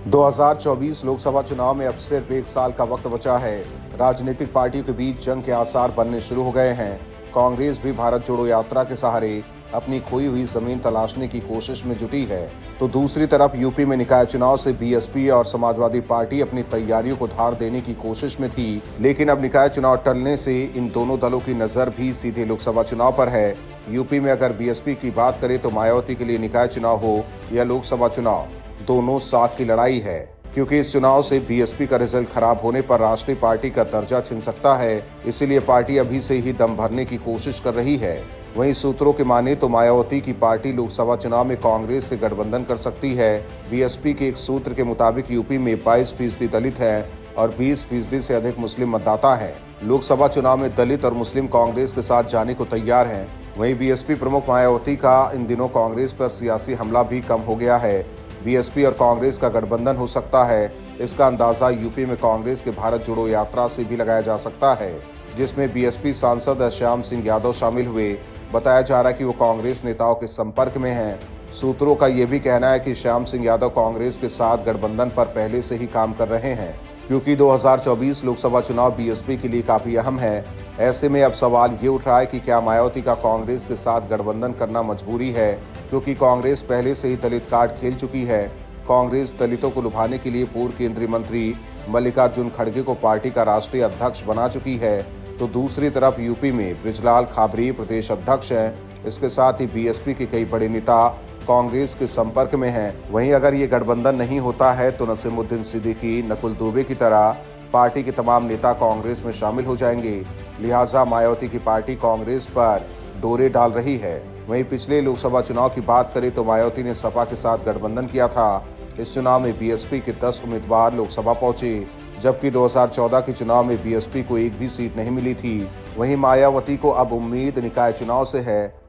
2024 लोकसभा चुनाव में अब सिर्फ एक साल का वक्त बचा है। राजनीतिक पार्टियों के बीच जंग के आसार बनने शुरू हो गए हैं। कांग्रेस भी भारत जोड़ो यात्रा के सहारे अपनी खोई हुई जमीन तलाशने की कोशिश में जुटी है, तो दूसरी तरफ यूपी में निकाय चुनाव से बीएसपी और समाजवादी पार्टी अपनी तैयारियों को धार देने की कोशिश में थी। लेकिन अब निकाय चुनाव टलने से इन दोनों दलों की नजर भी सीधे लोकसभा चुनाव पर है। यूपी में अगर बीएसपी की बात करें तो मायावती के लिए निकाय चुनाव हो या लोकसभा चुनाव, दोनों साख की लड़ाई है, क्योंकि इस चुनाव से बीएसपी का रिजल्ट खराब होने पर राष्ट्रीय पार्टी का दर्जा छिन सकता है। इसीलिए पार्टी अभी से ही दम भरने की कोशिश कर रही है। वहीं सूत्रों के माने तो मायावती की पार्टी लोकसभा चुनाव में कांग्रेस से गठबंधन कर सकती है। बीएसपी के एक सूत्र के मुताबिक यूपी में 22% दलित है और 20% से अधिक मुस्लिम मतदाता है। लोकसभा चुनाव में दलित और मुस्लिम कांग्रेस के साथ जाने को तैयार हैं। वहीं बीएसपी प्रमुख मायावती का इन दिनों कांग्रेस पर सियासी हमला भी कम हो गया है। बीएसपी और कांग्रेस का गठबंधन हो सकता है, इसका अंदाजा यूपी में कांग्रेस के भारत जोड़ो यात्रा से भी लगाया जा सकता है, जिसमें बीएसपी सांसद श्याम सिंह यादव शामिल हुए। बताया जा रहा है कि वो कांग्रेस नेताओं के संपर्क में हैं। सूत्रों का ये भी कहना है कि श्याम सिंह यादव कांग्रेस के साथ गठबंधन पर पहले से ही काम कर रहे हैं, क्योंकि 2024 लोकसभा चुनाव बीएसपी के लिए काफी अहम है। ऐसे में अब सवाल ये उठ रहा है कि क्या मायावती का कांग्रेस के साथ गठबंधन करना मजबूरी है, क्योंकि कांग्रेस पहले से ही दलित कार्ड खेल चुकी है। कांग्रेस दलितों को लुभाने के लिए पूर्व केंद्रीय मंत्री मल्लिकार्जुन खड़गे को पार्टी का राष्ट्रीय अध्यक्ष बना चुकी है, तो दूसरी तरफ यूपी में बृजलाल खाबरी प्रदेश अध्यक्ष हैं। इसके साथ ही बीएसपी के कई बड़े नेता कांग्रेस के संपर्क में हैं। वहीं अगर ये गठबंधन नहीं होता है तो नसीमुद्दीन सिद्दीकी, नकुल दुबे की तरह पार्टी के तमाम नेता कांग्रेस में शामिल हो जाएंगे। लिहाजा मायावती की पार्टी कांग्रेस पर डोरे डाल रही है। वहीं पिछले लोकसभा चुनाव की बात करें तो मायावती ने सपा के साथ गठबंधन किया था। इस चुनाव में बीएसपी के 10 उम्मीदवार लोकसभा पहुंचे, जबकि 2014 के चुनाव में बीएसपी को एक भी सीट नहीं मिली थी। वहीं मायावती को अब उम्मीद निकाय चुनाव से है।